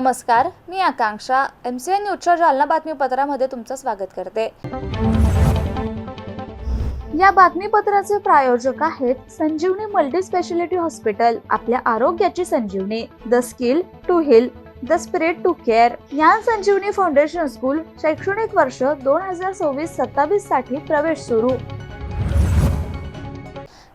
नमस्कार, मी आकांक्षा MCN न्यूजच्या जालना बातमीपत्रामध्ये तुमचं स्वागत करते। या बातमीपत्राचे प्रायोजक आहेत संजीवनी मल्टी स्पेशालिटी हॉस्पिटल, आपल्या आरोग्याची संजीवनी, the skill to heal, the spirit to care. Gyan Sanjeevani foundation school शैक्षणिक वर्ष 2026-27 साठी प्रवेश सुरू।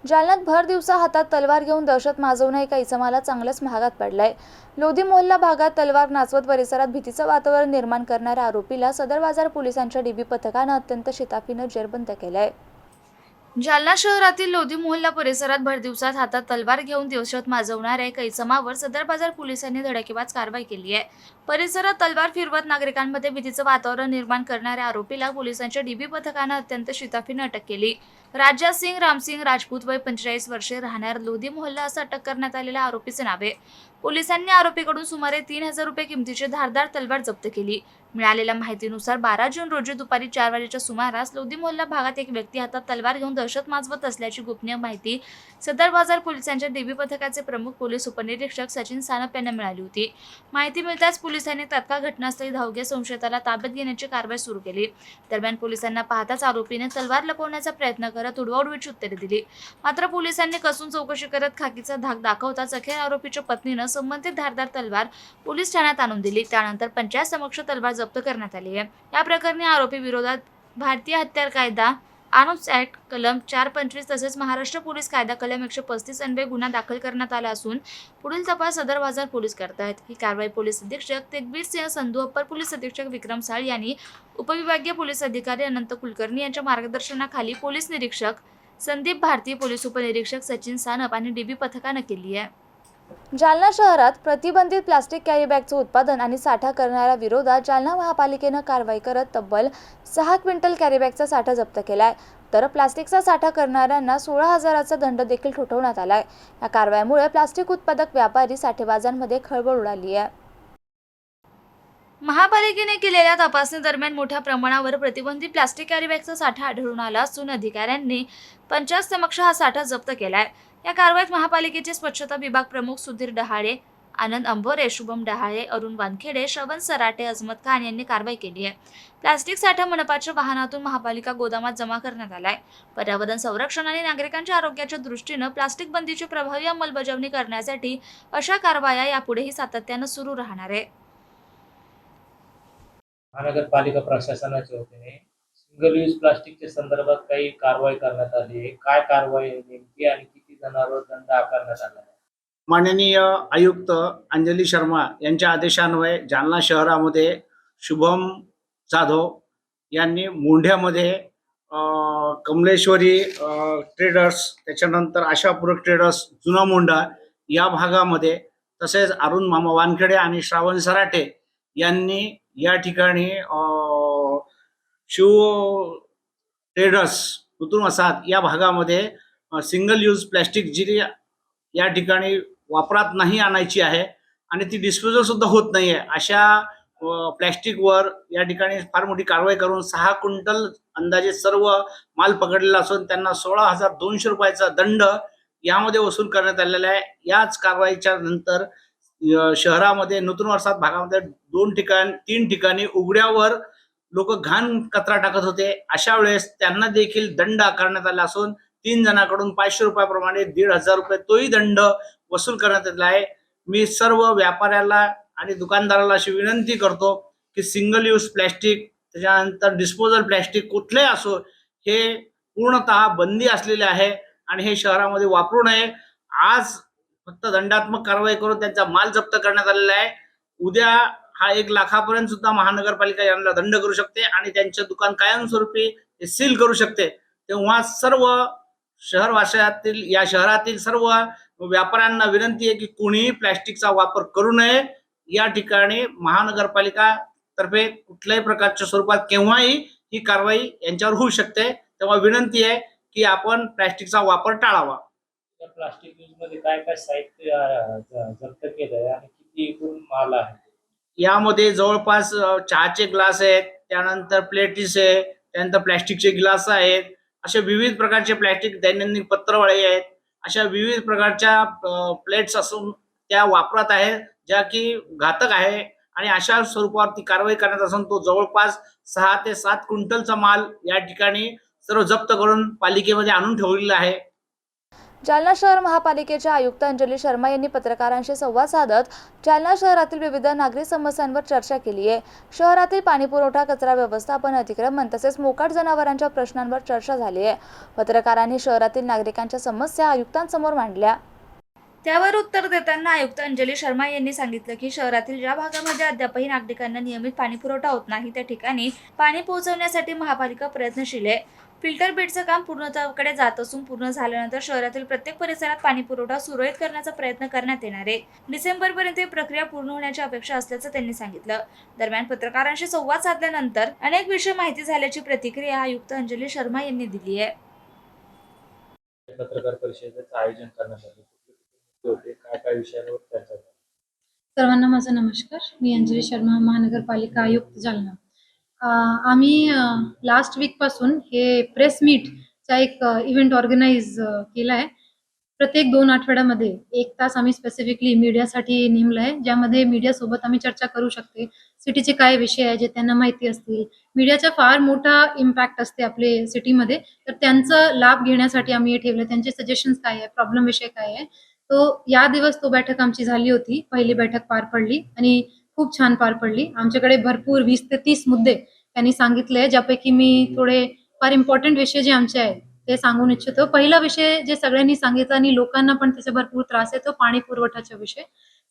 जालन्यात भर दिवसा हातात तलवार घेऊन दहशत माजवणं एका इसमाला चांगलंच महागात पडलंय। लोधी मोहल्ला भागात तलवार नाचवत परिसरात भीतीचं वातावरण निर्माण करणाऱ्या आरोपीला सदर बाजार पोलिसांच्या DB पथकानं अत्यंत शिताफीनं जेरबंद केलंय। जालना शहरातील लोधी मोहल्ला परिसरात भर दिवसात हातात तलवार घेऊन दहशत माजवणाऱ्या एका इसमावर सदर बाजार पोलिसांनी धडकेबाज कारवाई केली आहे। परिसरात तलवार फिरवत नागरिकांमध्ये भीतीचं वातावरण निर्माण करणाऱ्या आरोपीला पोलिसांच्या DB पथकानं अत्यंत शिताफीनं अटक केली। राजा सिंग रामसिंग राजपूत, वय 45 वर्षे, राहणार लोधी मोहल्ला असं अटक करण्यात आलेल्या आरोपीचे नाव आहे। पोलिसांनी आरोपीकडून सुमारे 3000 रुपये किमतीची धारदार तलवार जप्त केली। मिळालेल्या माहितीनुसार 12 जून रोजी दुपारी 4 वाजेच्या सुमारास लोधी मोहल्ला भागात एक व्यक्ती हातात तलवार घेऊन दहशत माजवत असल्याची गोपनीय माहिती सदर बाजार पोलिसांच्या DB पथकाचे प्रमुख पोलीस उपनिरीक्षक सचिन सानप यांना मिळाली होती। माहिती मिळताच पोलिसांनी तात्काळ घटनास्थळी धाव घेत संशयिताला ताब्यात घेण्याची कारवाई सुरू केली। दरम्यान पोलिसांना पाहताच आरोपीने तलवार लपवण्याचा प्रयत्न करत उडवाउडवीची उत्तरे दिली। मात्र पोलिसांनी कसून चौकशी करत खाकीचा धाक दाखवताच अखेर आरोपीच्या पत्नीनं संबंधित धारदार तलवार पोलीस ठाण्यात आणून दिली। त्यानंतर पंचायत समक्ष तलवार जप्त करण्यात आली आहे। या प्रकरणी आरोपी विरोधात भारतीय हत्यार कायदा आर्म्स ऍक्ट कलम 425 तसेच महाराष्ट्र पोलीस कायदा कलम 135 अन्वये गुन्हा दाखल करण्यात आला असून पुढील तपास सदर बाजार पोलीस करतायत। ही कारवाई पोलीस अधीक्षक तेगबीर सिंह संधू, अप्पर पोलीस अधीक्षक विक्रम साळ यांनी उपविभागीय पोलीस अधिकारी अनंत कुलकर्णी यांच्या मार्गदर्शनाखाली पोलीस निरीक्षक संदीप भारती, पोलीस उपनिरीक्षक सचिन सानप आणि DB पथकानं केली आहे। जालना शहरात प्रतिबंधित प्लास्टिक कॅरी बॅगचं उत्पादन आणि साठा करणाऱ्या विरोधात जालना महापालिकेनं कारवाई करत तब्बल 6 क्विंटल कॅरी बॅगचा साठा जप्त केलाय, तर प्लास्टिकचा साठा करणाऱ्यांना 16,000चा दंड देखील ठोठावण्यात आलाय। या कारवाईमुळे प्लास्टिक उत्पादक व्यापारी साठेबाजांमध्ये खळबळ उडाली आहे। महापालिकेने केलेल्या तपासणी दरम्यान मोठ्या प्रमाणावर प्रतिबंधित प्लास्टिक कॅरी बॅगचा साठा आढळून आला असून अधिकाऱ्यांनी पंचायत समक्ष हा साठा जप्त केलाय। या कारवाईत महापालिकेचे स्वच्छता विभाग प्रमुख सुधीर डहाळे, आनंद अंभोरे, शुभम डहाळे, अरुण वानखेडे, श्रवण सराटे, अजमत खान यांनी कारवाई केली आहे। प्लास्टिक साठा मनपाच्या वाहनातून महापालिका गोदामात जमा करण्यात आलाय। पर्यावरण संरक्षण आणि नागरिकांच्या आरोग्याच्या दृष्टीनं प्लास्टिक बंदीची प्रभावी अंमलबजावणी करण्यासाठी अशा कारवाया यापुढेही सातत्यानं सुरू राहणार आहे। महानगरपालिका प्रशासनाच्या वतीने सिंगल यूज प्लास्टिकच्या संदर्भात काही कारवाई करण्यात आली आहे। काय कारवाई नेमकी आणि किती जणांवर दंड आकारण्यात आला आहे? माननीय आयुक्त अंजली शर्मा यांच्या आदेशान्वये जालना शहरामध्ये शुभम जाधव यांनी मोंढ्यामध्ये कमलेश्वरी ट्रेडर्स, त्याच्यानंतर आशापूरक ट्रेडर्स जुना मोंढा या भागामध्ये, तसेच अरुण मामा वानखेडे आणि श्रावण सराटे यांनी या ठिकाणी शिव ट्रेडर्स नूतन वसाहत या भागामध्ये सिंगल यूज प्लॅस्टिक जी या ठिकाणी वापरात नाही आणायची आहे आणि ती डिस्पोजल सुद्धा होत नाहीये, अशा प्लॅस्टिकवर या ठिकाणी फार मोठी कारवाई करून 6 क्विंटल अंदाजे सर्व माल पकडलेला असून त्यांना 16,200 रुपयाचा दंड यामध्ये वसूल करण्यात आलेला आहे। याच कारवाईच्या नंतर शहरामध्ये नूतन वसाहत भागामध्ये 3 ठिकाणी उघड्यावर लोक घाण कचरा टाकत होते। अशा वेळेस त्यांना देखील दंड आकारण्यात आला असून 3 जणांकडून 500 रुपयाप्रमाणे 1,500 रुपये तोही दंड वसूल करण्यात आलेला आहे। मी सर्व व्यापाऱ्याला आणि दुकानदाराला अशी विनंती करतो की सिंगल यूज प्लॅस्टिक, त्याच्यानंतर डिस्पोजल प्लॅस्टिक कुठलेही असो, हे पूर्णतः बंदी असलेले आहे आणि हे शहरामध्ये वापरू नये। आज फक्त दंडात्मक कारवाई करून त्यांचा माल जप्त करण्यात आलेला आहे। उद्या हा 1 लाखापर्यंत सुद्धा महानगरपालिका यांना दंड करू शकते आणि त्यांचे दुकान कायमस्वरूपी सील करू शकते। तेव्हा सर्व शहरवासियातील या शहरातील सर्व व्यापाऱ्यांना विनंती आहे की कोणीही प्लॅस्टिकचा वापर करू नये। या ठिकाणी महानगरपालिका तर्फे कुठल्याही प्रकारच्या स्वरूपात केव्हाही ही कारवाई यांच्यावर होऊ शकते। तेव्हा विनंती आहे की आपण प्लॅस्टिकचा वापर टाळावा। या प्लास्टिक यूज मध्ये काय काय साहित्य जप्त केलंय आणि किती एकूण माल आहे? यामध्ये जवळपास चहाचे ग्लास आहेत, त्यानंतर प्लेटीस आहे, त्यानंतर प्लॅस्टिकचे ग्लास आहेत, असे विविध प्रकारचे प्लॅस्टिक, दैनंदिन पत्रवळे आहेत, अशा विविध प्रकारच्या प्लेट्स असून त्या वापरात आहेत, ज्या की घातक आहे आणि अशा स्वरूपावरती कारवाई करण्यात असून तो जवळपास 6 ते 7 क्विंटलचा माल या ठिकाणी सर्व जप्त करून पालिकेमध्ये आणून ठेवलेला आहे. जालना शहर महापालिकेच्या आयुक्त अंजली शर्मा यांनी पत्रकारांशी संवाद साधत जालना शहरातील विविध नागरी समस्यांवर चर्चा केली आहे. शहरातील पाणीपुरवठा, कचरा व्यवस्थापन, अतिक्रमण तसेच मोकाट जनावरांच्या प्रश्नांवर चर्चा झाली आहे. पत्रकारांनी शहरातील नागरिकांच्या समस्या आयुक्तांसमोर मांडल्या. त्यावर उत्तर देताना आयुक्त अंजली शर्मा यांनी सांगितलं की शहरातील ज्या भागामध्ये अद्यापही नागरिकांना नियमित पाणीपुरवठा होत नाही त्या ठिकाणी पाणी पोहोचवण्यासाठी महापालिका प्रयत्नशील आहे. फिल्टर बेडचं काम पूर्णत्वाकडे जात असून पूर्ण झाल्यानंतर शहरातील प्रत्येक परिसरात पाणीपुरवठा सुरळीत करण्याचा प्रयत्न करण्यात येणार आहे. डिसेंबरपर्यंत ही प्रक्रिया पूर्ण होण्याची अपेक्षा असल्याचं त्यांनी सांगितलं. दरम्यान पत्रकारांशी संवाद साधल्यानंतर अनेक विषय माहिती झाल्याची प्रतिक्रिया आयुक्त अंजली शर्मा यांनी दिली आहे. पत्रकार परिषदेचं आयोजन करण्यात आले होते, काय काय विषयांवर चर्चा झाली? सर्वांना माझा नमस्कार. मी अंजली शर्मा, महानगरपालिका आयुक्त जालना. आम्ही लास्ट वीकपासून हे प्रेस मीटचा एक इव्हेंट ऑर्गनाईज केला आहे. प्रत्येक 2 आठवड्यामध्ये 1 तास आम्ही स्पेसिफिकली मीडियासाठी नेमलं आहे, ज्यामध्ये मीडियासोबत आम्ही चर्चा करू शकते. सिटीचे काय विषय आहे जे त्यांना माहिती असतील. मीडियाचा फार मोठा इम्पॅक्ट असते आपले सिटीमध्ये, तर त्यांचा लाभ घेण्यासाठी आम्ही हे ठेवलं. त्यांचे सजेशन्स काय आहे, प्रॉब्लेम विषय काय आहे, या दिवस तो बैठक आमची झाली होती. पहिली बैठक पार पडली आणि खूप छान पार पडली. आमच्याकडे भरपूर 20 ते 30 मुद्दे त्यांनी सांगितले, ज्यापैकी मी थोडे फार इम्पॉर्टंट विषय जे आमचे आहेत ते सांगून इच्छितो. पहिला विषय जे सगळ्यांनी सांगितला आणि लोकांना पण त्याचा भरपूर त्रास आहे, तो पाणी पुरवठ्याचा विषय.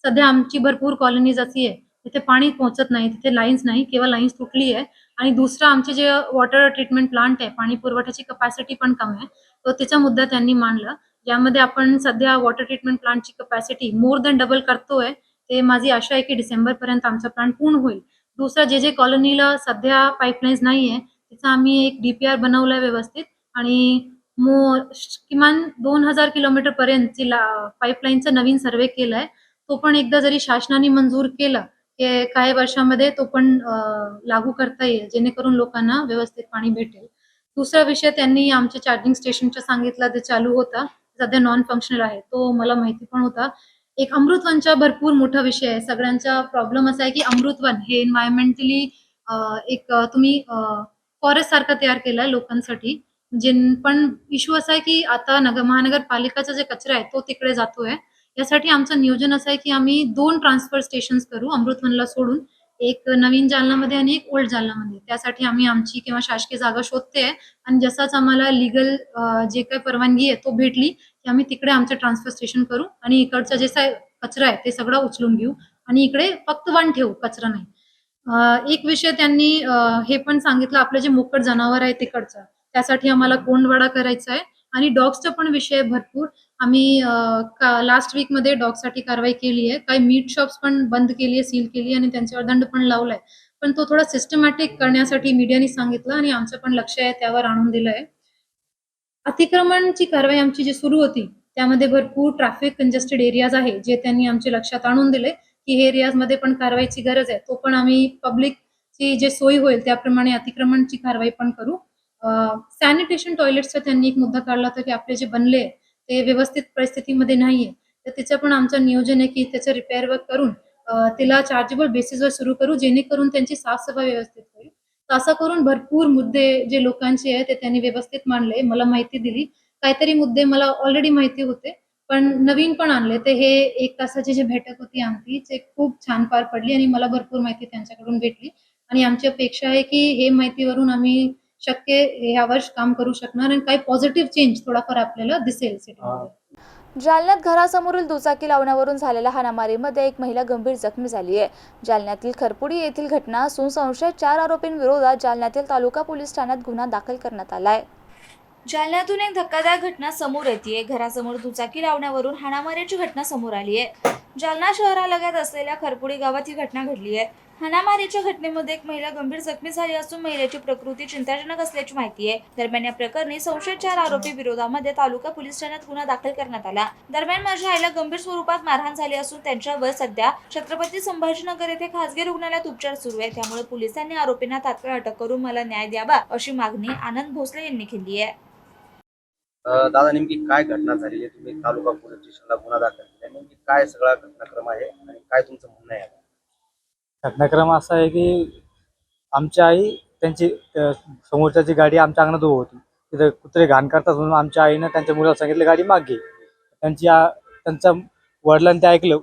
सध्या आमची भरपूर कॉलनीज अशी आहे तिथे पाणी पोहोचत नाही, तिथे लाईन्स नाही किंवा लाईन्स तुटली आहे. आणि दुसरं आमचे जे वॉटर ट्रीटमेंट प्लांट आहे, पाणी पुरवठ्याची कपॅसिटी पण कमी आहे, तो त्याचा मुद्दा त्यांनी मांडला. यामध्ये आपण सध्या वॉटर ट्रीटमेंट प्लांटची कपॅसिटी मोर दॅन डबल करतोय. ते माझी आशा आहे की डिसेंबरपर्यंत आमचा प्लांट पूर्ण होईल. दुसरं जे कॉलनीला सध्या पाईपलाईन्स नाहीये, तिचा आम्ही एक DPR बनवलाय व्यवस्थित आणि किमान 2000 किलोमीटर पर्यंतची पाईपलाईनचा नवीन सर्वे केलाय. तो पण एकदा जरी शासनाने मंजूर केला की काही वर्षामध्ये तो पण लागू करता येईल, जेणेकरून लोकांना व्यवस्थित पाणी भेटेल. दुसरा विषय त्यांनी आमच्या चार्जिंग स्टेशनचा सांगितला, जे चालू होता, सध्या नॉन फंक्शनल आहे. तो मला माहिती पण होता. एक अमृतवनचा भरपूर मोठा विषय आहे. सगळ्यांचा प्रॉब्लेम असा आहे की अमृतवन हे एन्व्हायरमेंटली तुम्ही फॉरेस्ट सारखं तयार केलंय लोकांसाठी. पण इश्यू असा आहे की आता महानगरपालिकाचा जे कचरा आहे तो तिकडे जातोय. यासाठी आमचं नियोजन असं आहे की आम्ही 2 ट्रान्सफर स्टेशन्स करू अमृतवनला सोडून. एक नवीन जालनामध्ये आणि एक ओल्ड जालनामध्ये. त्यासाठी आम्ही आमची किंवा शासकीय जागा शोधतेय आणि जसाच आम्हाला लीगल जे काही परवानगी आहे तो भेटली की आम्ही तिकडे आमचं ट्रान्सफर स्टेशन करू आणि इकडचा जे कचरा आहे ते सगळं उचलून घेऊ आणि इकडे फक्त वन ठेवू, कचरा नाही. एक विषय त्यांनी हे पण सांगितलं, आपलं जे मोकट जनावर आहे तिकडचं, त्यासाठी आम्हाला कोंडवाडा करायचा आहे आणि डॉग्सचा पण विषय भरपूर. आम्ही लास्ट वीकमध्ये डॉगसाठी कारवाई केली आहे. काही मीट शॉप्स पण बंद केली आहे, सील केली आणि त्यांच्यावर दंड पण लावलाय. पण तो थोडा सिस्टमॅटिक करण्यासाठी मीडियाने सांगितलं आणि आमचं पण लक्ष आहे, त्यावर आणून दिलंय. अतिक्रमणची कारवाई आमची जी सुरू होती, त्यामध्ये भरपूर ट्रॅफिक कंजेस्टेड एरियाज आहे, जे त्यांनी आमच्या लक्षात आणून दिले की हे एरियाजमध्ये पण कारवाईची गरज आहे. तो पण आम्ही पब्लिकची जे सोयी होईल त्याप्रमाणे अतिक्रमणची कारवाई पण करू. सॅनिटेशन टॉयलेट्सचा त्यांनी एक मुद्दा काढला होता की आपले जे बनले ते व्यवस्थित परिस्थितीमध्ये नाहीये, तर त्याचं पण आमचं नियोजन आहे की त्याचं रिपेअर वर्क करून तिला चार्जेबल बेसिसवर सुरू करू, जेणेकरून त्यांची साफसफाई व्यवस्थित होईल. तर असं करून भरपूर मुद्दे जे लोकांचे आहे ते त्यांनी व्यवस्थित मांडले, मला माहिती दिली. काहीतरी मुद्दे मला ऑलरेडी माहिती होते, पण नवीन पण आणले. तर हे 1 तासाची जी बैठक होती आमची, ते खूप छान पार पडली आणि मला भरपूर माहिती त्यांच्याकडून भेटली आणि आमची अपेक्षा आहे की हे माहितीवरून आम्ही शक्य यावर काम करू शकणार आणि काही पॉझिटिव्ह चेंज थोडाफार आपल्याला दिसेल सिटीमध्ये. जालन्यात घरासमोरील दुचाकी लावण्यावरून झालेल्या हाणामारीमध्ये एक महिला गंभीर जखमी झाली आहे. जालन्यातील खरपुडी येथील घटना असून संशयित 4 आरोपींविरोधात जालन्यातील तालुका पोलीस ठाण्यात गुन्हा दाखल करण्यात आलाय. जालन्यातून एक धक्कादायक घटना समोर येते. घरासमोर दुचाकी लावण्यावरून हाणामारीची घटना समोर आली आहे. जालना शहरालगत असलेल्या खरपुडी गावात ही घटना घडली आहे. हाणामारीच्या घटनेमध्ये एक महिला गंभीर जखमी झाली असून महिलेची प्रकृती चिंताजनक असल्याची माहिती आहे. दरम्यान या प्रकरणी संशयित 4 आरोपी विरोधामध्ये तालुका पोलीस ठाण्यात गुन्हा दाखल करण्यात आला. दरम्यान माझ्या आईला गंभीर स्वरूपात मारहाण झाली असून त्यांच्यावर सध्या छत्रपती संभाजीनगर येथे खासगी रुग्णालयात उपचार सुरू आहे. त्यामुळे पोलिसांनी आरोपींना तात्काळ अटक करून मला न्याय द्यावा अशी मागणी आनंद भोसले यांनी केली आहे. दादा, नेमकी काय घटना झाली आहे? तुम्ही तालुका पोलीस स्टेशनला गुन्हा दाखल केला, नेमकी काय सगळा घटनाक्रम आहे आणि काय तुमचं म्हणणं आहे? घटनाक्रम असा आहे की आमची आई त्यांची समोरच्याची गाडी आमच्या अंगणात उभं होती. तिथे कुत्रे घाण करतात म्हणून आमच्या आईनं त्यांच्या मुलाला सांगितलं गाडी मागे घे. त्यांच्या वडिलांनी ते ऐकलं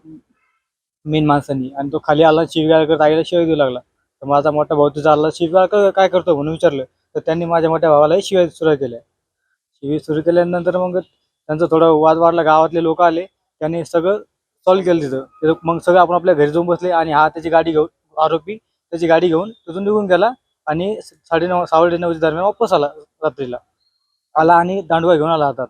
मेन माणसांनी, आणि तो खाली आला, शिवीगाळ करत आईला शिवाय देऊ लागला. तर माझा मोठा भाऊ तिचा आला, शिवीगाळ काय करतो म्हणून विचारलं. तर त्यांनी माझ्या मोठ्या भावालाही शिवाय सुरू केल्या. शिवी सुरू केल्यानंतर मग त्यांचा थोडा वाद वाढला. गावातले लोक आले, त्यांनी सगळं सॉल्व्ह केलं तिथं. मग सगळं आपण आपल्या घरी जाऊन बसले आणि हा त्याची गाडी घेऊन, आरोपी त्याची गाडी घेऊन तिथून निघून गेला आणि 9:30 दरम्यान वापस आला. रात्रीला आला आणि दांडवा घेऊन आला हातात.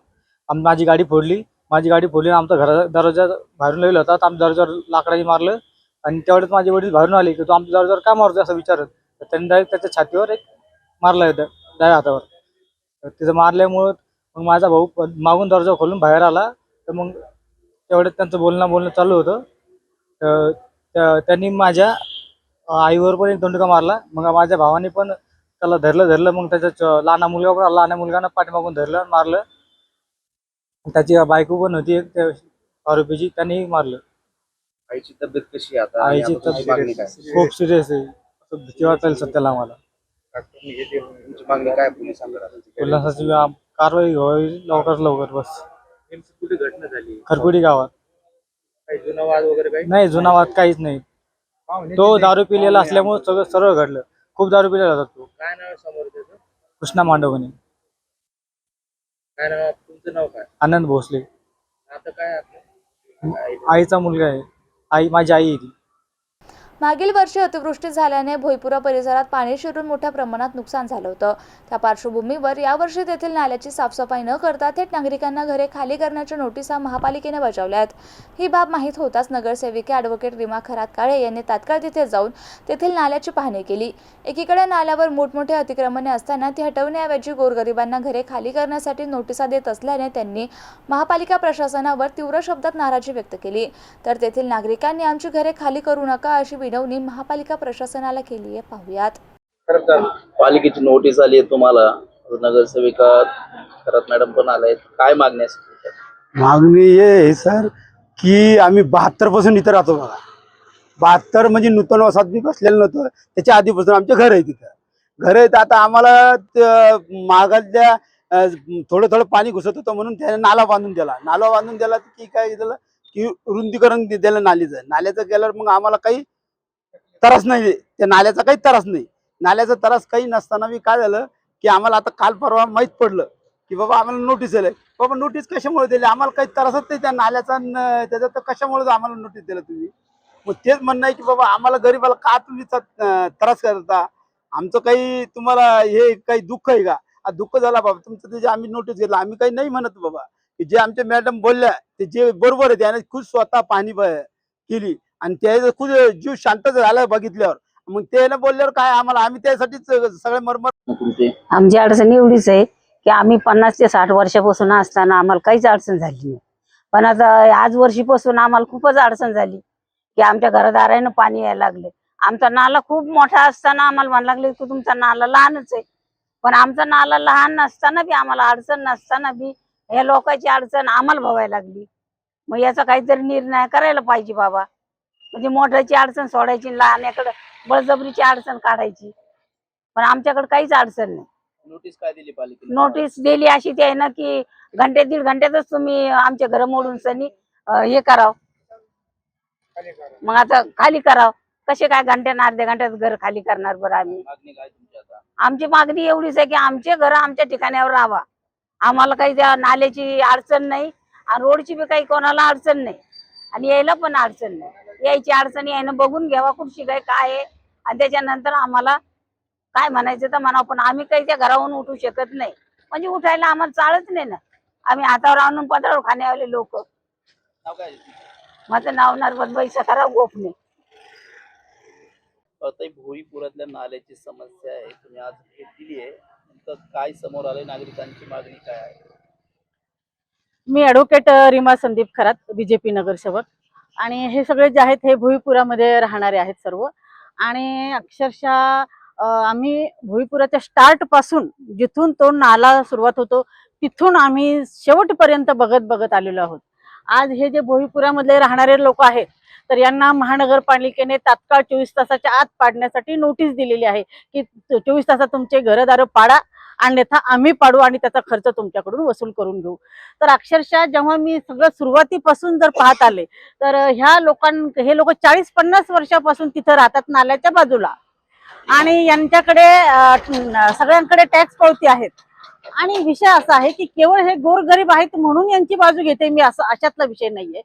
माझी गाडी फोडली आणि आमचा घरा दरवाजा बाहेरून लावला होता. तर आमच्या दरवाजावर लाकडाने मारलं आणि तेवढ्यात माझे वडील बाहेरून आले की तो आमच्या दरवाजावर काय मारतो असं विचारत. तर त्यांनी डायरेक्ट त्याच्या छातीवर एक मारला डाव्या हातावर. तर तिथं मारल्यामुळं मग माझा भाऊ मागून दरवाजा खोलून बाहेर आला. तर मग तेवढ्यात त्यांचं बोलणं चालू होतं. त्यांनी माझ्या आईवर पण एक दंडुका मारला. मग माझ्या भावाने पण त्याला धरलं. मग त्याचा लहान मुलगा पण आला. लहान मुलगानं पाठीमागून धरलं, मारलं. त्याची बायको पण होती एक त्या आरोपीची, त्यांनी मारलं. आईची तब्येत कशी आहे आता? आईची याबद्दल तुमची मागणी काय? खूप सिरियस आहे. असं भीती वाटेल सध्याला आम्हाला. तुमची मागणी काय पोलिसांकडे? पोलिसांची कारवाई व्हावी लवकर बस. नेमकी कुठे घटना झाली? खरपुडी गावात. काही जुना वाद वगैरे काही? नाही, जुना वाद काहीच नाही. तो दारू पिलेला असल्यामुळे सगळं सरळ घडलं. खूप दारू पिलेला होता तो. काय नाव आहे समोर त्याचं? कृष्णा मांडवणे. काय नाव? तुमचं नाव काय? आनंद भोसले. आता काय आपलं? आईचा मुलगा आहे. माझी आई आहे ती. मागील वर्षी अतिवृष्टी झाल्याने भोईपुरा परिसरात पाणी शिरून मोठ्या प्रमाणात नुकसान झालं होतं. त्या पार्श्वभूमीवर यावर्षी तेथील नाल्याची साफसफाई न करता थेट नागरिकांना घरे खाली करण्याच्या नोटिसा महापालिकेने बजावल्यात. ही बाब माहीत होताच नगरसेविका ॲडव्होकेट रीमा खरात-काळे यांनी तात्काळ तिथे जाऊन तेथील नाल्याची पाहणी केली. एकीकडे नाल्यावर मोठमोठे अतिक्रमणे असताना ती हटवण्याऐवजी गोरगरिबांना घरे खाली करण्यासाठी नोटिसा देत असल्याने त्यांनी महापालिका प्रशासनावर तीव्र शब्दात नाराजी व्यक्त केली. तर तेथील नागरिकांनी आमची घरे खाली करू नका अशी विनवणी महापालिका प्रशासनाला केली आहे. पाहूयात. पालिकेची नोटीस आली आहे तुम्हाला, नगरसेविका खरात मॅडम पण आलायत, काय मागण्या? मागणी हे आहे सर की आम्ही 72 पासून इथं राहतो बघा. 72 म्हणजे नूतन वसाहत मी बसलेलं नव्हतं, त्याच्या आधीपासून आमचे घर आहे. तिथं घर आहे. तर आता आम्हाला मागातल्या थोडं पाणी घुसत होतं म्हणून त्याने नाला बांधून दिला की काय झालं की रुंदीकरण दिलं नाल्याचं केल्यावर मग आम्हाला काही त्रास नाही. त्या नाल्याचा काही त्रास नाही. नाल्याचा त्रास काही नसताना मी काय झालं की आम्हाला आता काल परवा माहीत पडलं की बाबा आम्हाला नोटीस दिली. बाबा नोटीस कशामुळे दिली? आम्हाला काही त्रासच नाही त्या नाल्याचा, त्याचा. तर कशामुळे आम्हाला नोटीस दिलं तुम्ही? मग तेच म्हणणं आहे की बाबा आम्हाला गरीबाला का तुम्ही त्रास करता? आमचं काही तुम्हाला हे काही दुःख आहे का? दुःख झाला बाबा तुमचं, त्याची आम्ही नोटीस घेतला. आम्ही काही नाही म्हणत बाबा, की जे आमच्या मॅडम बोलल्या ते जे बरोबर आहे. त्याने खुद स्वतः पाहणी केली आणि त्याचा खुद जीव शांत झाला बघितल्यावर. मग ते बोलल्यावर काय आम्हाला, आम्ही त्यासाठीच सगळे मरमर. आमची अडचण एवढीच आहे की आम्ही 50 ते 60 वर्षापासून असताना आम्हाला काहीच अडचण झाली नाही. पण आता आज वर्षीपासून आम्हाला खूपच अडचण झाली की आमच्या घरदारानं पाणी यायला लागले. आमचा नाला खूप मोठा असताना आम्हाला म्हणायला लागले की तुमचा नाला लहानच आहे. पण आमचा नाला लहान नसताना बी, आम्हाला अडचण नसताना बी या लोकांची अडचण आम्हाला भवायला लागली. मग याचा काहीतरी निर्णय करायला पाहिजे बाबा. म्हणजे मोठ्याची अडचण सोडायची, लहान्याकडे बळजबरीची अडचण काढायची. पण आमच्याकडे काहीच अडचण नाही. नोटीस काय दिली पालिकेने? नोटीस दिली अशी ती आहे ना की घंटे दीड घंट्यातच तुम्ही आमच्या घर मोडून सनी हे करावं. मग आता खाली करावं कसे काय? घंट्यानं अर्ध्या घंट्यात घर खाली करणार बरं आम्ही? मागणी काय तुमची आता? आमची मागणी एवढीच आहे की आमचे घर आमच्या ठिकाणावर राहावा. आम्हाला काही त्या नाल्याची अडचण नाही आणि रोडची बी काही कोणाला अडचण नाही आणि यायला पण अडचण नाही. यायची अडचण यायनं बघून घ्यावा कुठची काय आहे आणि त्याच्यानंतर आम्हाला काय म्हणायचं तर म्हणावं. पण आम्ही काही त्या घरावरून उठू शकत नाही. म्हणजे उठायला आम्हाला चालत नाही ना. आम्ही हातावर आणून पत्रावर खाण्यावाले लोक. नाव काय? माझं नाव नर्मदबाई सखाराव गोपने. आता भोईपुरातल्या नाल्याची समस्या आहे, तुम्ही आज भेट दिली आहे, तर काय समोर आलंय? नागरिकांची मागणी काय आहे? मी ॲडव्होकेट रीमा संदीप खरात, बीजेपी नगरसेवक. आणि हे सगळे जे आहेत हे भोईपुरामध्ये राहणारे आहेत सर्व. आणि अक्षरशः आम्ही भोईपुराच्या स्टार्ट पासून जिथून तो नाला सुरुवात होतो तिथून आम्ही शेवटपर्यंत बघत आलेलो आहोत. आज हे जे भोईपुरामधले राहणारे लोक आहेत तर यांना महानगरपालिकेने तात्काळ 24 तासाच्या आत पाडण्यासाठी नोटीस दिलेली आहे की 24 तासात तुमचे घरदार पाडा, अन्यथा आम्ही पाडू आणि त्याचा खर्च तुमच्याकडून वसूल करून घेऊ. तर अक्षरशः जेव्हा मी सगळं सुरुवातीपासून जर पाहत आले तर हे लोक 40-50 वर्षापासून तिथं राहतात नाल्याच्या बाजूला आणि यांच्याकडे सगळ्यांकडे टॅक्स पावती आहेत. आणि विषय असा आहे की केवळ हे गोरगरीब आहेत म्हणून यांची बाजू घेते मी, असं अशातला विषय नाहीये.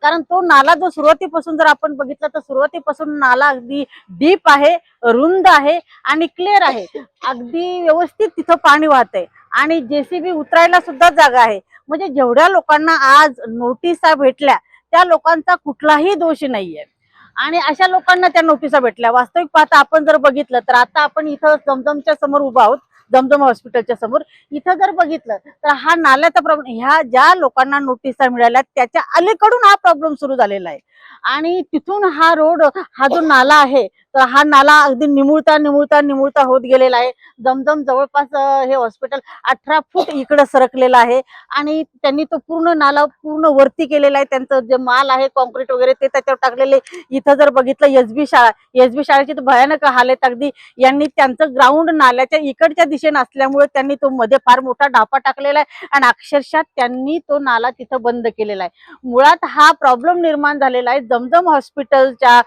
कारण तो नाला जो सुरुवातीपासून जर आपण बघितला तर सुरुवातीपासून नाला अगदी डीप आहे, रुंद आहे आणि क्लिअर आहे. अगदी व्यवस्थित तिथं पाणी वाहतंय आणि JCB उतरायला सुद्धा जागा आहे. म्हणजे जेवढ्या लोकांना आज नोटिसा भेटल्या त्या लोकांचा कुठलाही दोष नाहीये आणि अशा लोकांना त्या नोटिसा भेटल्या. वास्तविक पाहता आपण जर बघितलं तर आता आपण इथं जमजमच्या समोर उभा आहोत, जमजम हॉस्पिटलच्या समोर. इथं जर बघितलं तर हा नाल्याचा प्रॉब्लेम, ह्या ज्या लोकांना नोटिसा मिळाल्या त्याच्या अलीकडून हा प्रॉब्लेम सुरू झालेला आहे आणि तिथून हा रोड, हा जो नाला आहे तर हा नाला अगदी निमुळता होत गेलेला आहे. जमजम जवळपास हे हॉस्पिटल 18 फूट इकडे सरकलेलं आहे आणि त्यांनी तो पूर्ण नाला पूर्ण वरती केलेला आहे. त्यांचं जे माल आहे कॉन्क्रीट वगैरे ते त्याच्यावर टाकलेले. इथं जर बघितलं SB शाळेची तर भयानक हालत. अगदी यांनी त्यांचं ग्राउंड नाल्याच्या इकडच्या दिशेने असल्यामुळे त्यांनी तो मध्ये फार मोठा ढापा टाकलेला आहे आणि अक्षरशः त्यांनी तो नाला तिथं बंद केलेला आहे. मुळात हा प्रॉब्लेम निर्माण झालेला आहे जमजम हॉस्पिटलच्या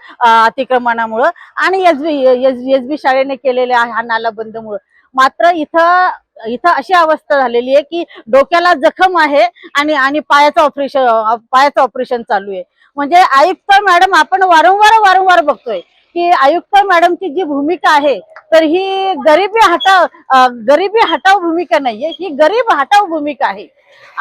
अतिक्रमणामुळे आणि SB शाळेने केलेल्या हा नाला बंदमुळे. मात्र इथं अशी अवस्था झालेली आहे की डोक्याला जखम आहे आणि पायाचं ऑपरेशन चालू आहे. म्हणजे आयुक्त मॅडम आपण वारंवार बघतोय की आयुक्त मॅडमची जी भूमिका आहे तर ही गरिबी हटाव भूमिका नाहीये, ही गरीब हटाव भूमिका आहे.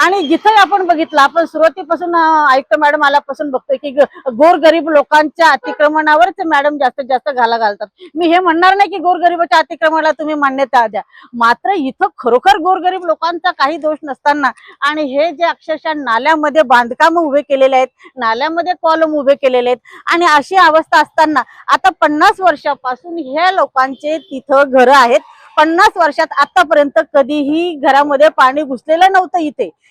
आणि जिथे आपण बघितलं, आपण सुरुवातीपासून आयुक्त मॅडम आल्यापासून बघतोय की गोरगरीब लोकांच्या अतिक्रमणावरच मॅडम जास्तीत जास्त घाला घालतात. मी हे म्हणणार नाही की गोरगरिबाच्या अतिक्रमणाला तुम्ही मान्यता द्या, मात्र इथं खरोखर गोरगरीब लोकांचा काही दोष नसताना आणि हे जे अक्षरशः नाल्यामध्ये बांधकाम उभे केलेले आहेत, नाल्यामध्ये कॉलम उभे केलेले आहेत आणि अशी अवस्था असताना आता 50 वर्षापासून ह्या लोकांचे तिथं घरं आहेत. 50 वर्षात आतापर्यंत कधीही घरामध्ये पाणी घुसलेलं नव्हतं.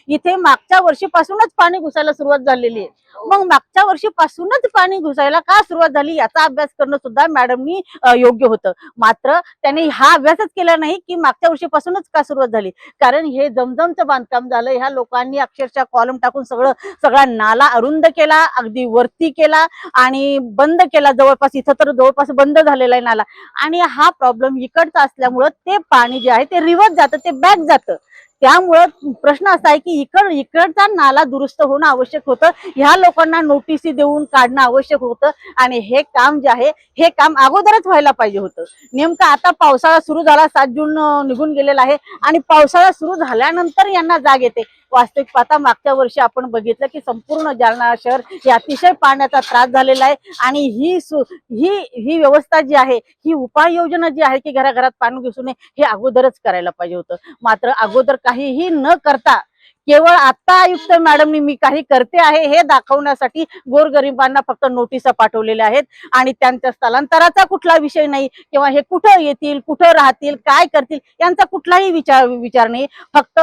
इथे मागच्या वर्षीपासूनच पाणी घुसायला सुरुवात झालेली आहे. मग मागच्या वर्षीपासूनच पाणी घुसायला का सुरुवात झाली याचा अभ्यास करणं सुद्धा मॅडमनी योग्य होतं. मात्र त्यांनी हा अभ्यासच केला नाही की मागच्या वर्षीपासूनच का सुरुवात झाली. कारण हे जमजमचं बांधकाम झालं, ह्या लोकांनी अक्षरशः कॉलम टाकून सगळा नाला अरुंद केला, अगदी वरती केला आणि बंद केला. जवळपास जवळपास बंद झालेला आहे नाला आणि हा प्रॉब्लेम इकडचा असल्यामुळं ते पाणी जे आहे ते रिव्हर्स जातं, ते बॅक जातं. त्यामुळं प्रश्न असा आहे की इकडचा नाला दुरुस्त होणं आवश्यक होतं. ह्या लोकांना नोटीसी देऊन काढणं आवश्यक होतं आणि हे काम जे आहे हे काम अगोदरच व्हायला पाहिजे होतं. नेमकं आता पावसाळा सुरू झाला, 7 जून निघून गेलेला आहे आणि पावसाळा सुरू झाल्यानंतर यांना जाग येते. वास्तविक पाहता मागच्या वर्षी आपण बघितलं की संपूर्ण जालना शहर हे अतिशय पाण्याचा त्रास झालेला आहे आणि ही व्यवस्था जी आहे, ही उपाययोजना जी आहे की घराघरात पाणी घुसू नये हे अगोदरच करायला पाहिजे होतं. मात्र अगोदर काहीही न करता केवळ आता आयुक्त मॅडमनी मी काही करते आहे हे दाखवण्यासाठी गोरगरिबांना फक्त नोटिसा पाठवलेल्या आहेत आणि त्यांच्या स्थलांतराचा कुठला विषय नाही किंवा हे कुठं येतील, कुठं राहतील, काय करतील यांचा कुठलाही विचार नाही. फक्त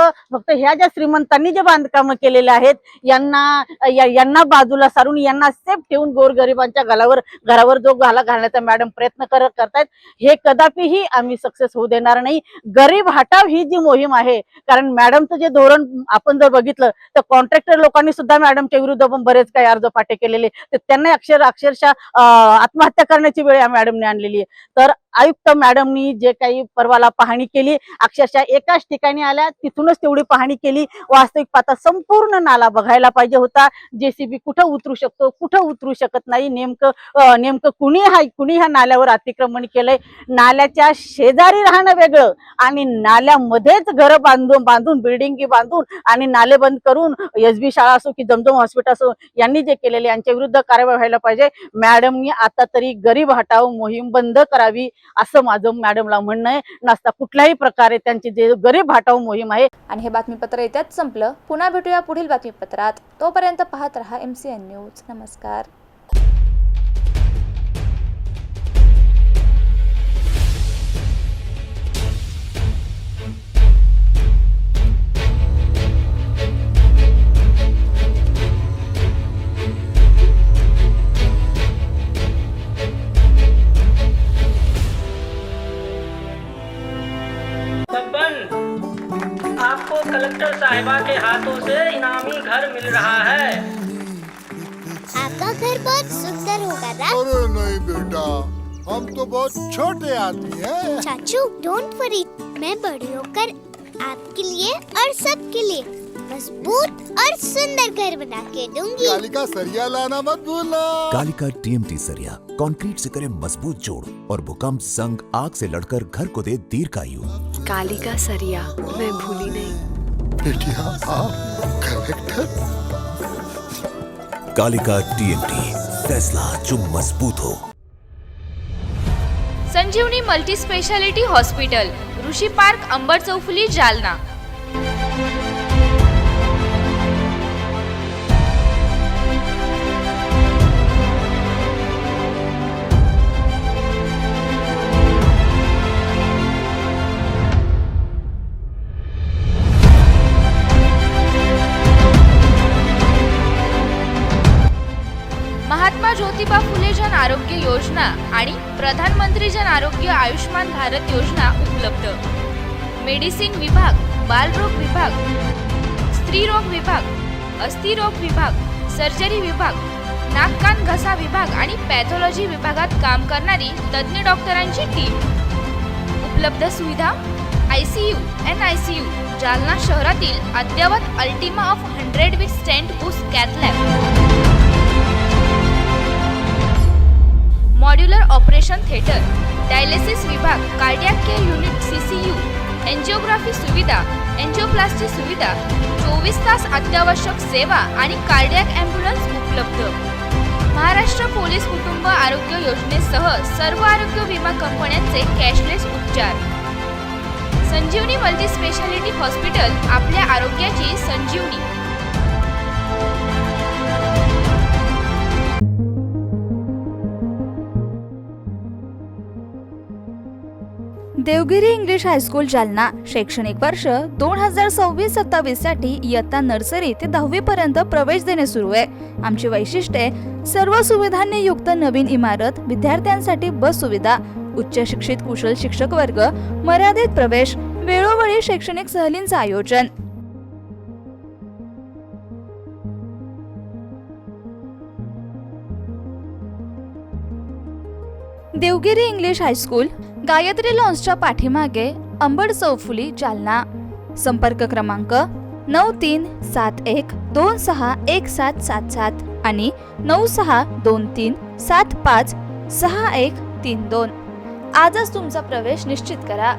ह्या ज्या श्रीमंतांनी जे बांधकाम केलेले आहेत यांना बाजूला सारून यांना सेफ ठेवून गोरगरिबांच्या घरावर जो घाला घालण्याचा मॅडम प्रयत्न करतायत हे कदापिही आम्ही सक्सेस होऊ देणार नाही. गरीब हटाव ही जी मोहीम आहे, कारण मॅडमचं जे धोरण आपण जर बघितलं तर कॉन्ट्रॅक्टर लोकांनी सुद्धा मॅडमच्या विरुद्ध पण बरेच काही अर्ज पाठे केलेले, तर त्यांना अक्षरशः आत्महत्या करण्याची वेळ या मॅडमने आणलेली आहे. तर आयुक्त मॅडमनी जे काही परवाला पाहणी केली, अक्षरशः एकाच ठिकाणी आल्या तिथूनच तेवढी पाहणी केली. वास्तविक पाहता संपूर्ण नाला बघायला पाहिजे होता. JCB कुठं उतरू शकतो, कुठं उतरू शकत नाही, नेमकं कुणी ह्या नाल्यावर अतिक्रमण केलंय. नाल्याच्या शेजारी राहणं वेगळं आणि नाल्यामध्येच घर बांधून बिल्डिंगी बांधून आणि नाले बंद करून SB शाळा असो की जमजम हॉस्पिटल असो यांनी जे केलेले यांच्या विरुद्ध कारवाई व्हायला पाहिजे. मॅडमनी आता तरी गरीब हटाव मोहीम बंद करावी असं माझं मॅडमला म्हणणं आहे. नसता कुठल्याही प्रकारे त्यांची जे गरीब हटाव मोहीम आहे. आणि हे बातमीपत्र येत्याच संपलं. पुन्हा भेटूया पुढील बातमीपत्रात. तोपर्यंत पाहत रहा MCN न्यूज. नमस्कार. कलेक्टर साहिबा के हाथों से इनामी घर मिल रहा है। आपका घर बहुत सुंदर होगा ना? अरे नहीं बेटा, हम तो बहुत छोटे आदमी हैं। चाचू डोंट वरी, मैं बड़ी होकर आपके लिए और सबके लिए मजबूत और सुंदर घर बना के दूंगी। कालिका सरिया लाना मत भूलना। कालिका TMT सरिया कंक्रीट से करे मजबूत जोड़ और भूकंप, जंग, आग से लड़कर घर को दे दीर्घायु। कालिका सरिया मैं भूली नहीं। बेटिया आप कलेक्टर। कालिका TMT, फैसला जो मजबूत हो। संजीवनी मल्टी स्पेशालिटी हॉस्पिटल, ऋषी पार्क, अंबर चौफुली, जालना। महात्मा ज्योतिबा फुले जन आरोग्य योजना आणि प्रधानमंत्री जन आरोग्य आयुष्मान भारत योजना उपलब्ध। मेडिसिन विभाग, बालरोग विभाग, स्त्रीरोग विभाग, अस्थिरोग विभाग, सर्जरी विभाग, नाक कान घसा विभाग आणि पॅथॉलॉजी विभागात काम करणारी तज्ञ डॉक्टरांची टीम। उपलब्ध सुविधा ICU, NICU, जालना शहरातील अद्ययावत Ultima of 100 with stent boost cath lab. Modular operation theatre, dialysis विभाग, cardiac care unit CCU, angiography सुविधा, एंजिओप्लास्टी सुविधा, 24 तास अत्यावश्यक सेवा आणि कार्डियक ॲम्ब्युलन्स उपलब्ध। महाराष्ट्र पोलीस कुटुंब आरोग्य योजनेसह सर्व आरोग्य विमा कंपन्यांचे कॅशलेस उपचार। संजीवनी मल्टी स्पेशालिटी हॉस्पिटल, आपल्या आरोग्याची संजीवनी। देवगिरी इंग्लिश हायस्कूल जालना शैक्षणिक वर्ष 2026-27 साठी इयत्ता नर्सरी ते 10वी पर्यंत प्रवेश देणे सुरू आहे। आमची वैशिष्ट्ये सर्व सुविधांनी युक्त नवीन इमारत, विद्यार्थ्यांसाठी बस सुविधा, उच्च शिक्षित कुशल शिक्षक वर्ग, मर्यादित प्रवेश, वेळोवेळी शैक्षणिक सहलींचे आयोजन। देवगिरी इंग्लिश हायस्कूल, गायत्री लॉन्सच्या पाठीमागे, अंबड चौफुली, जालना। संपर्क क्रमांक 9371261777 आणि 9623756132। आजच तुमचा प्रवेश निश्चित करा।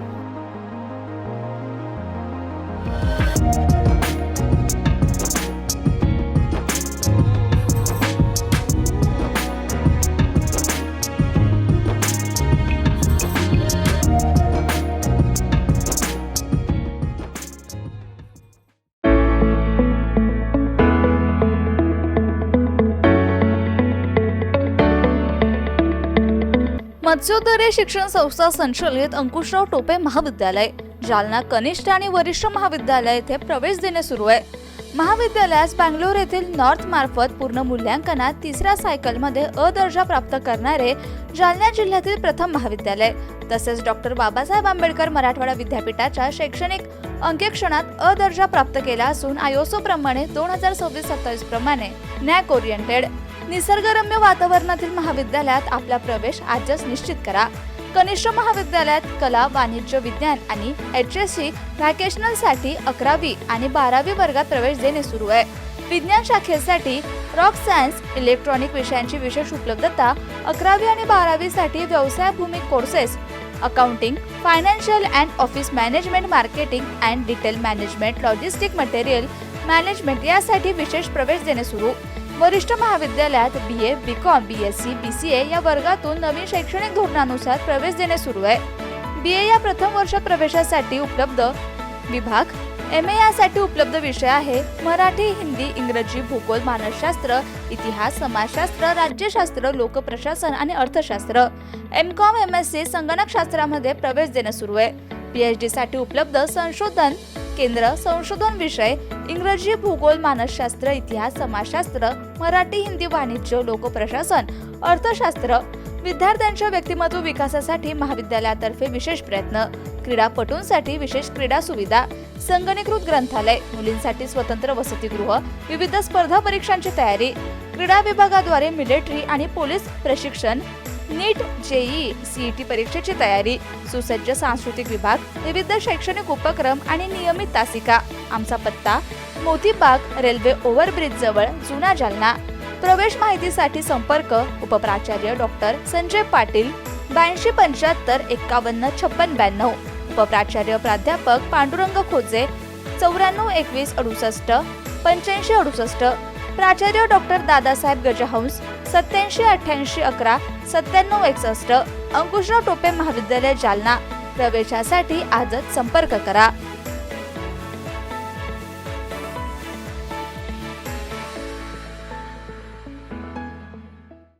मत्स्योदय शिक्षण संस्था संचलित अंकुशराव टोपे महाविद्यालय, जालना कनिष्ठ आणि वरिष्ठ महाविद्यालय येथे प्रवेश देणे सुरू आहे। महाविद्यालयास बँगलोर येथील नॉर्थ मार्फत पूर्ण मूल्यांकनात 3ऱ्या सायकलमध्ये अ दर्जा प्राप्त करणारे जालना जिल्ह्यातील प्रथम महाविद्यालय, तसेच डॉक्टर बाबासाहेब आंबेडकर मराठवाडा विद्यापीठाच्या शैक्षणिक अंकेक्षणात अ दर्जा प्राप्त केला असून आयएसओ प्रमाणे 2026-27 प्रमाणे नॅक ओरिएंटेड निसर्गरम्य वातावरणातील महाविद्यालयात आपला प्रवेश आजच निश्चित करा। कनिष्ठ महाविद्यालयात कला, वाणिज्य, विज्ञान आणि HSC व्हॅकेशनल साठी 11वी आणि 12वी वर्गात प्रवेश देणे सुरू आहे। विज्ञान शाखेसाठी रॉक सायन्स, इलेक्ट्रॉनिक विषयांची विशेष उपलब्धता, 11वी आणि 12वी साठी व्यवसायभूमिक courses, accounting, financial and office management, marketing and detail management, logistic material management यासाठी विशेष प्रवेश देणे सुरू। वरिष्ठ महाविद्यालयात BA, BCom, BSc, BCA या वर्गातून नवीन शैक्षणिक धोरणानुसार प्रवेश देणे सुरू आहे। BA या प्रथम वर्ष प्रवेशासाठी उपलब्ध विभाग, MA यासाठी उपलब्ध विषय आहे मराठी, हिंदी, इंग्रजी, भूगोल, मानसशास्त्र, इतिहास, समाजशास्त्र, राज्यशास्त्र, लोकप्रशासन आणि अर्थशास्त्र। MCom, MSc संगणकशास्त्रामध्ये प्रवेश देणे सुरू आहे। PhD साठी उपलब्ध संशोधन केंद्र, संशोधन विषय इंग्रजी, भूगोल, मानसशास्त्र, इतिहास, समाजशास्त्र, मराठी, हिंदी, वाणिज्य, लोकप्रशासन, अर्थशास्त्र, विद्यार्थ्यांच्या व्यक्तिमत्व विकासासाठी महाविद्यालयातर्फे विशेष प्रयत्न, क्रीडापटूंसाठी विशेष क्रीडा सुविधा, संगणकीकृत ग्रंथालय, मुलींसाठी स्वतंत्र वसतिगृह, विविध स्पर्धा परीक्षांची तयारी, क्रीडा विभागाद्वारे मिलिटरी आणि पोलीस प्रशिक्षण, नीट, जेईई, सीईटी परीक्षेची तयारी, सुसज्ज सांस्कृतिक विभाग, विविध शैक्षणिक उपक्रम आणि नियमित तासिका. आमचा पत्ता मोतीबाग, रेल्वे ओव्हरब्रिज जवळ, जुना जालना. प्रवेश माहितीसाठी संपर्क उपप्राचार्य डॉक्टर संजय पाटील 8275 51 56 92, उपप्राचार्य प्राध्यापक पांडुरंग खोजे 9421 68 85 68, प्राचार्य डॉक्टर दादासाहेब गजहंस 87 88 11 97 61, अंकुशराव टोपे महाविद्यालय जालना. प्रवेशासाठी आजच संपर्क करा.